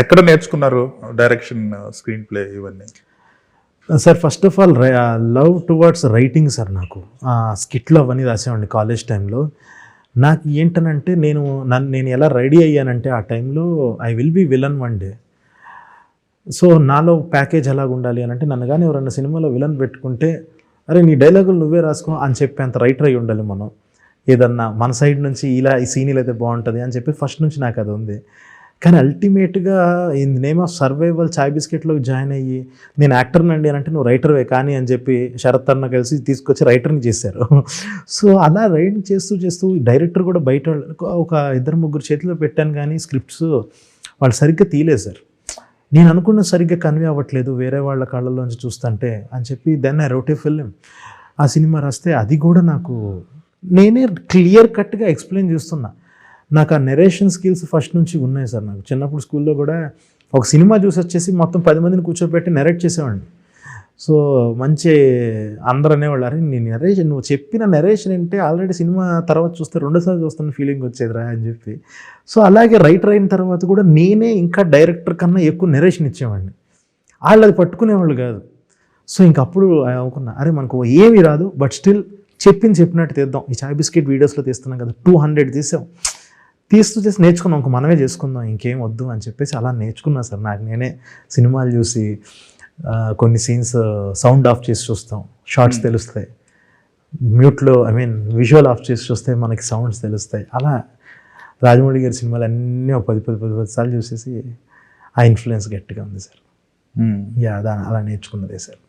ఎక్కడ నేర్చుకున్నారు direction, screen play ఇవన్నీ? Sir first of all love towards writing sir. నాకు స్కిట్లు అవన్నీ రాసేవాడిని కాలేజ్ టైంలో. నాకు ఏంటనంటే నేను ఎలా రెడీ అయ్యానంటే ఆ టైంలో I will be villain one day. So నాలో ప్యాకేజ్ ఎలాగ ఉండాలి అని అంటే, నన్ను కానీ ఎవరన్నా సినిమాలో విలన్ పెట్టుకుంటే అరే నీ డైలాగులు నువ్వే రాసుకో అని చెప్పి అంత రైటర్ అయి ఉండాలి మనం. ఏదన్నా మన సైడ్ నుంచి ఇలా ఈ సీనియల్ అయితే బాగుంటుంది అని చెప్పి ఫస్ట్ నుంచి నాకు అది ఉంది. కానీ అల్టిమేట్గా in the name of survival Chai బిస్కెట్లోకి జాయిన్ అయ్యి నేను యాక్టర్ని అండి అని అంటే నువ్వు రైటర్వే కానీ అని చెప్పి శరత్ అన్న కలిసి తీసుకొచ్చి రైటర్ని చేశారు. సో అలా రైటింగ్ చేస్తూ చేస్తూ డైరెక్టర్ కూడా బయట ఒక 2-3 చేతిలో పెట్టాను కానీ స్క్రిప్ట్స్ వాళ్ళు సరిగ్గా తీయలేదు సార్. నేను అనుకున్న సరిగ్గా కన్వే అవ్వట్లేదు వేరే వాళ్ళ కళ్ళల్లోంచి చూస్తుంటే అని చెప్పి then I wrote a film. ఆ సినిమా రాస్తే అది కూడా నాకు నేనే క్లియర్ కట్గా ఎక్స్ప్లెయిన్ చేస్తున్నా. నాకు ఆ నెరేషన్ స్కిల్స్ ఫస్ట్ నుంచి ఉన్నాయి సార్. నాకు చిన్నప్పుడు స్కూల్లో కూడా ఒక సినిమా చూసి వచ్చేసి మొత్తం 10 మందిని కూర్చోబెట్టి నెరేట్ చేసేవాడిని. సో మంచి అందరూ అనేవాళ్ళు, అరే నీ నెరేషన్ నువ్వు చెప్పిన నెరేషన్ అంటే ఆల్రెడీ సినిమా తర్వాత చూస్తే 2సార్లు చూస్తున్న ఫీలింగ్ వచ్చేదిరా అని చెప్పి. సో అలాగే రైటర్ అయిన తర్వాత కూడా నేనే ఇంకా డైరెక్టర్ కన్నా ఎక్కువ నెరేషన్ ఇచ్చేవాడిని. వాళ్ళు అది పట్టుకునేవాళ్ళు కాదు. సో ఇంకప్పుడు అనుకున్నా, అరే మనకు ఏమీ రాదు బట్ స్టిల్ చెప్పినట్టు తీద్దాం. ఈ చాయ్ బిస్కెట్ వీడియోస్లో తీస్తున్నాం కదా, 200 తీసాం. తీస్తూ చేసి నేర్చుకున్నాం, ఇంక మనమే చేసుకుందాం ఇంకేం వద్దు అని చెప్పేసి అలా నేర్చుకున్నా సార్. నాకు నేనే సినిమాలు చూసి కొన్ని సీన్స్ సౌండ్ ఆఫ్ చేసి చూస్తాం, షార్ట్స్ తెలుస్తాయి. మ్యూట్లో విజువల్ ఆఫ్ చేసి చూస్తే మనకి సౌండ్స్ తెలుస్తాయి. అలా రాజమౌళి గారి సినిమాలు అన్నీ ఒక 10 సార్లు చూసేసి ఆ ఇన్ఫ్లుయెన్స్ గట్టిగా ఉంది సార్. అలా నేర్చుకున్నదే సార్.